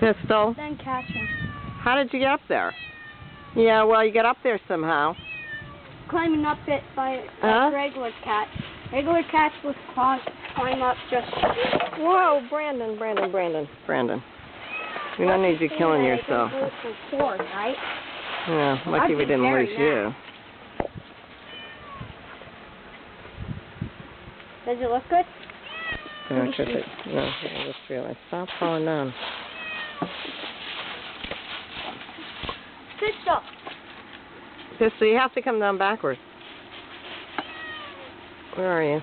Pistol? Then catch him. How did you get up there? Yeah, well, you got up there somehow. Climbing up it by regular catch. Regular catch was climb up just... Whoa, Brandon. We don't need you killing yourself. Right? Yeah, lucky we didn't lose you. Does it look good? No, I just realized. Stop falling down. Pistol, You have to come down backwards. Where are you?